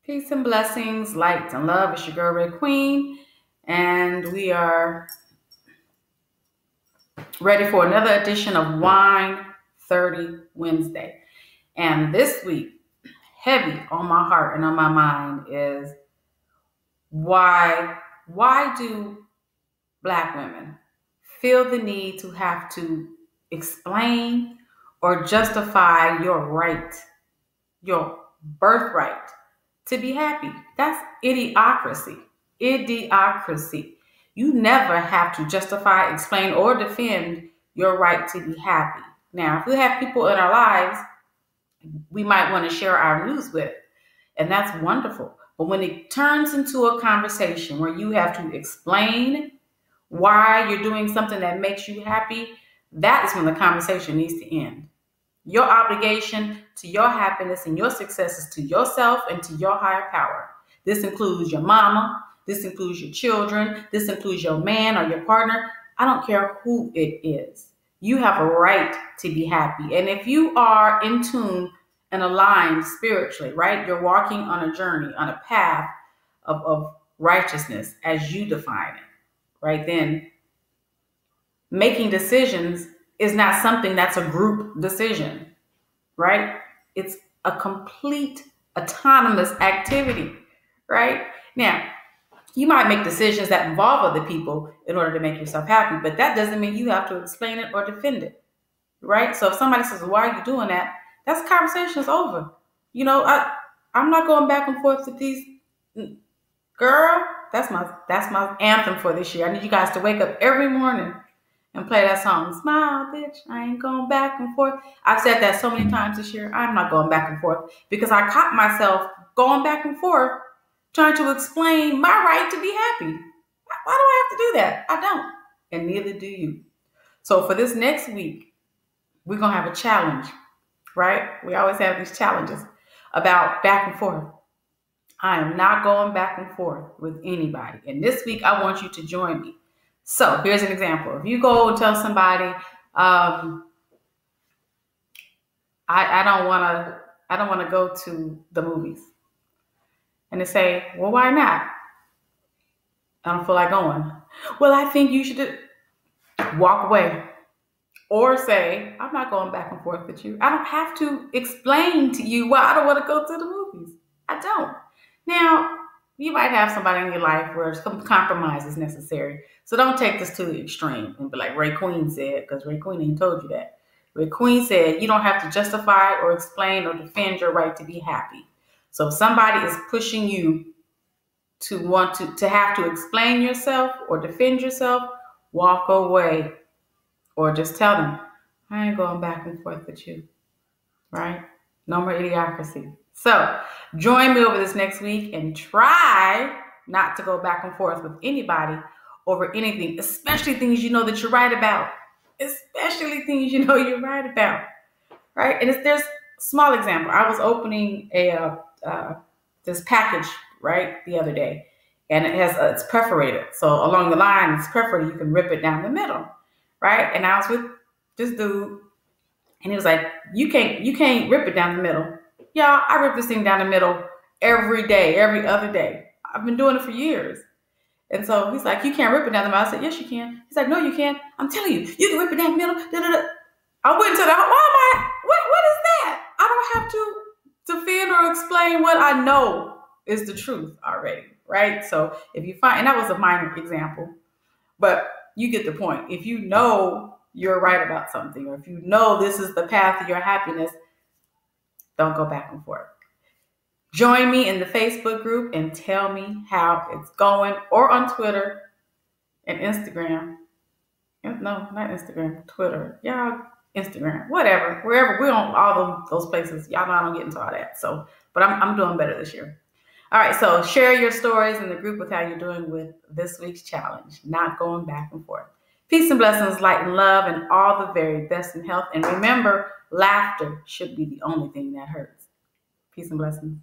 Peace and blessings, light and love. It's your girl, Raye Queen, and we are ready for another edition of Wine 30 Wednesday. And this week, heavy on my heart and on my mind is why do Black women feel the need to have to explain or justify your right, your birthright to be happy? That's idiocracy. Idiocracy. You never have to justify, explain, or defend your right to be happy. Now, if we have people in our lives we might want to share our news with, and that's wonderful. But when it turns into a conversation where you have to explain why you're doing something that makes you happy, that is when the conversation needs to end. Your obligation to your happiness and your success is to yourself and to your higher power. This includes your mama. This includes your children. This includes your man or your partner. I don't care who it is. You have a right to be happy. And if you are in tune and aligned spiritually, right, you're walking on a journey, on a path of righteousness as you define it, right, then making decisions is not something that's a group decision, right? It's a complete autonomous activity, right? Now, you might make decisions that involve other people in order to make yourself happy, but that doesn't mean you have to explain it or defend it, right? So if somebody says, why are you doing that? That's conversation is over. You know, I'm not going back and forth with these. Girl, that's my anthem for this year. I need you guys to wake up every morning and play that song. Smile, bitch. I ain't going back and forth. I've said that so many times this year. I'm not going back and forth because I caught myself going back and forth trying to explain my right to be happy. Why do I have to do that? I don't. And neither do you. So for this next week, we're going to have a challenge, right? We always have these challenges about back and forth. I am not going back and forth with anybody. And this week, I want you to join me. So here's an example. If you go and tell somebody, I don't want to go to the movies, and they say, well, why not? I don't feel like going. Well, I think you should walk away, or say, I'm not going back and forth with you. I don't have to explain to you why I don't want to go to the movies. I don't. Now, you might have somebody in your life where some compromise is necessary. So don't take this to the extreme and be like Raye Queen said, because Raye Queen ain't told you that. Raye Queen said you don't have to justify or explain or defend your right to be happy. So if somebody is pushing you to want to have to explain yourself or defend yourself, walk away. Or just tell them, I ain't going back and forth with you, right? No more idiocracy. So join me over this next week and try not to go back and forth with anybody over anything, especially things you know that you're right about. Especially things you know you're right about, right? And there's a small example. I was opening this package, right, the other day, and it's perforated. So along the line, it's perforated. You can rip it down the middle. Right? And I was with this dude, and he was like, you can't rip it down the middle. Y'all, I rip this thing down the middle every day, every other day. I've been doing it for years. And so he's like, you can't rip it down the middle. I said, yes, you can. He's like, no, you can't. I'm telling you, you can rip it down the middle. Da-da-da. I went to the, what is that? I don't have to defend or explain what I know is the truth already, right? So if you find, and that was a minor example, but you get the point. If you know you're right about something, or if you know this is the path to your happiness, don't go back and forth. Join me in the Facebook group and tell me how it's going, or on Twitter and Instagram. No, not Instagram, Twitter. Y'all, Instagram, whatever, wherever. We're on all those places. Y'all know I don't get into all that. So, but I'm doing better this year. All right, so share your stories in the group with how you're doing with this week's challenge, not going back and forth. Peace and blessings, light and love, and all the very best in health. And remember, laughter should be the only thing that hurts. Peace and blessings.